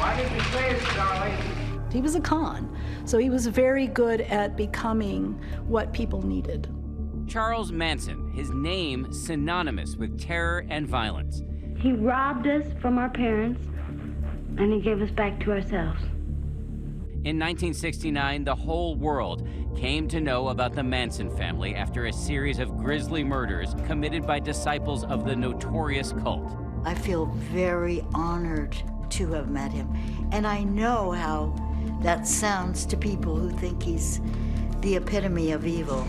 Why did you say it, Charlie? He was a con, so he was very good at becoming what people needed. Charles Manson, his name synonymous with terror and violence. He robbed us from our parents, and he gave us back to ourselves. In 1969, the whole world came to know about the Manson family after a series of grisly murders committed by disciples of the notorious cult. I feel very honored to have met him, and I know how that sounds to people who think he's the epitome of evil.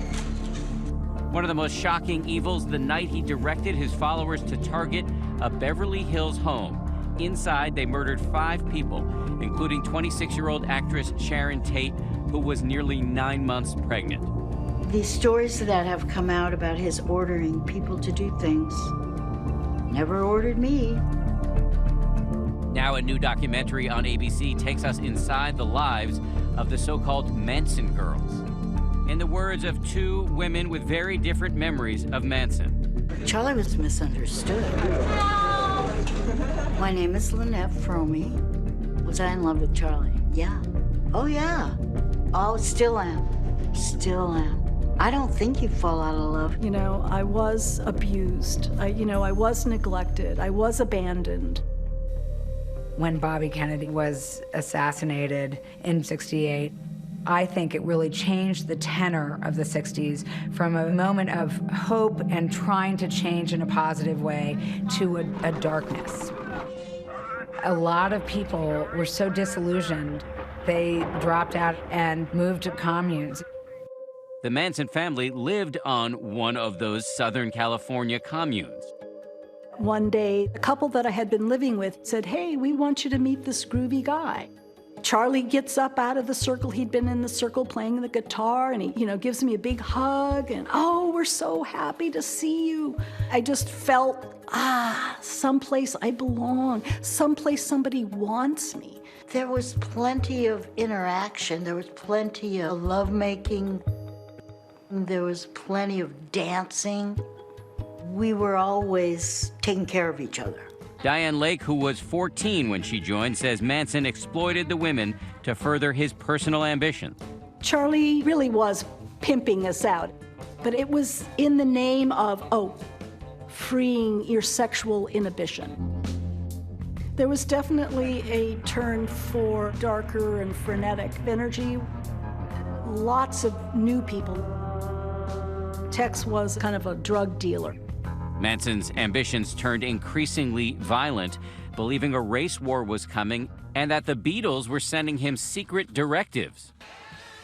One of the most shocking evils, the night he directed his followers to target a Beverly Hills home. Inside, they murdered 5 people, including 26-year-old actress Sharon Tate, who was nearly 9 months pregnant. These stories that have come out about his ordering people to do things never ordered me. Now a new documentary on ABC takes us inside the lives of the so-called Manson girls. In the words of 2 women with very different memories of Manson. Charlie was misunderstood. My name is Lynette Fromey. Was I in love with Charlie? Yeah. Oh, yeah. Oh, still am. Still am. I don't think you fall out of love. You know, I was abused. I was neglected. I was abandoned. When Bobby Kennedy was assassinated in '68, I think it really changed the tenor of the 60s from a moment of hope and trying to change in a positive way to a darkness. A lot of people were so disillusioned, they dropped out and moved to communes. The Manson family lived on one of those Southern California communes. One day, a couple that I had been living with said, "Hey, we want you to meet this groovy guy." Charlie gets up out of the circle. He'd been in the circle playing the guitar, and he, gives me a big hug, and, "Oh, we're so happy to see you." I just felt, someplace I belong, someplace somebody wants me. There was plenty of interaction. There was plenty of lovemaking. There was plenty of dancing. We were always taking care of each other. Diane Lake, who was 14 when she joined, says Manson exploited the women to further his personal ambitions. Charlie really was pimping us out, but it was in the name of, freeing your sexual inhibition. There was definitely a turn for darker and frenetic energy. Lots of new people. Tex was kind of a drug dealer. Manson's ambitions turned increasingly violent, believing a race war was coming and that the Beatles were sending him secret directives.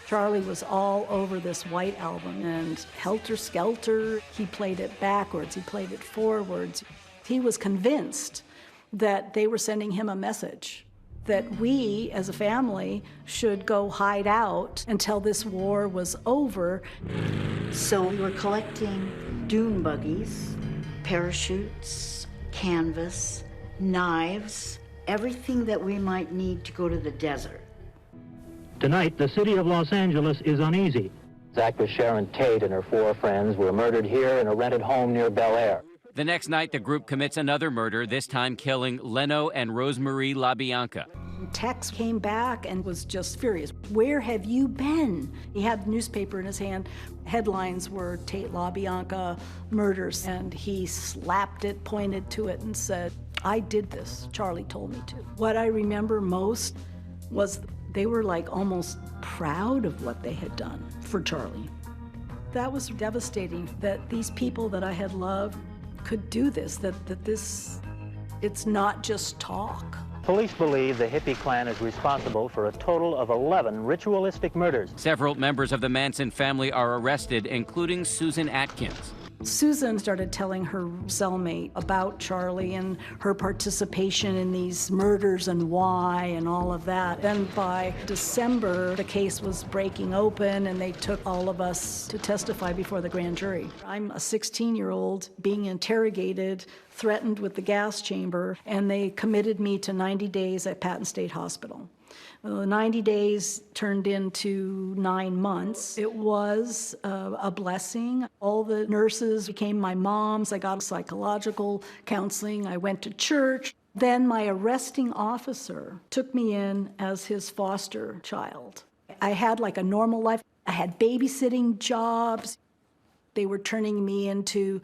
Charlie was all over this White Album, and Helter Skelter, he played it backwards, he played it forwards. He was convinced that they were sending him a message, that we, as a family, should go hide out until this war was over. So we were collecting dune buggies, parachutes, canvas, knives, everything that we might need to go to the desert. Tonight, the city of Los Angeles is uneasy. Actress Sharon Tate and her 4 friends were murdered here in a rented home near Bel Air. The next night, the group commits another murder, this time killing Leno and Rosemarie LaBianca. Tex came back and was just furious. "Where have you been?" He had the newspaper in his hand. Headlines were Tate LaBianca murders, and he slapped it, pointed to it, and said, "I did this. Charlie told me to." What I remember most was they were like almost proud of what they had done for Charlie. That was devastating, that these people that I had loved could do this, that it's not just talk. Police believe the hippie clan is responsible for a total of 11 ritualistic murders. Several members of the Manson family are arrested, including Susan Atkins. Susan started telling her cellmate about Charlie and her participation in these murders and why and all of that. Then by December, the case was breaking open and they took all of us to testify before the grand jury. I'm a 16-year-old being interrogated, threatened with the gas chamber, and they committed me to 90 days at Patton State Hospital. Well, the 90 days turned into 9 months. It was a blessing. All the nurses became my moms. I got psychological counseling. I went to church. Then my arresting officer took me in as his foster child. I had like a normal life. I had babysitting jobs. They were turning me into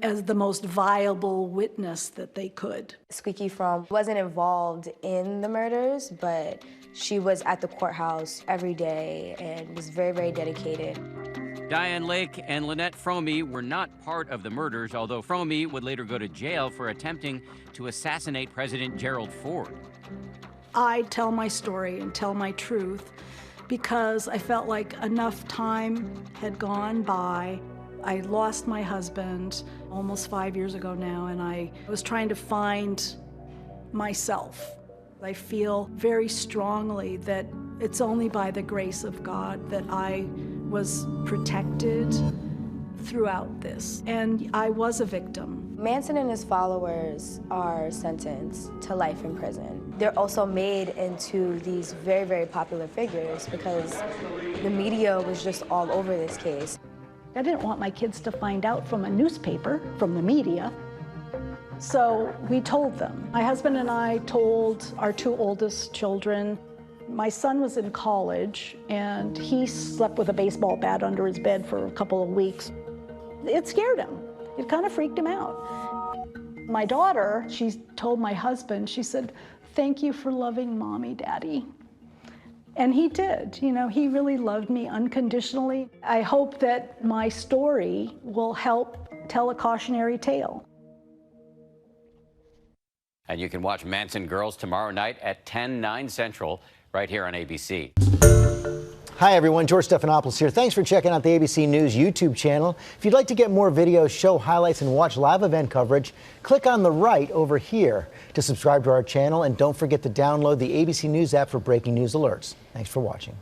as the most viable witness that they could. Squeaky Fromm wasn't involved in the murders, but she was at the courthouse every day and was very, very dedicated. Diane Lake and Lynette Fromey were not part of the murders, although Fromey would later go to jail for attempting to assassinate President Gerald Ford. I tell my story and tell my truth because I felt like enough time had gone by. I lost my husband almost 5 years ago now, and I was trying to find myself. I feel very strongly that it's only by the grace of God that I was protected throughout this, and I was a victim. Manson and his followers are sentenced to life in prison. They're also made into these very, very popular figures because the media was just all over this case. I didn't want my kids to find out from a newspaper, from the media. So we told them. My husband and I told our two oldest children. My son was in college and he slept with a baseball bat under his bed for a couple of weeks. It scared him. It kind of freaked him out. My daughter, she told my husband, she said, "Thank you for loving Mommy, Daddy." And he did, you know, he really loved me unconditionally. I hope that my story will help tell a cautionary tale. And you can watch Manson Girls tomorrow night at 10, 9 Central, right here on ABC. Hi, everyone. George Stephanopoulos here. Thanks for checking out the ABC News YouTube channel. If you'd like to get more videos, show highlights, and watch live event coverage, click on the right over here to subscribe to our channel. And don't forget to download the ABC News app for breaking news alerts. Thanks for watching.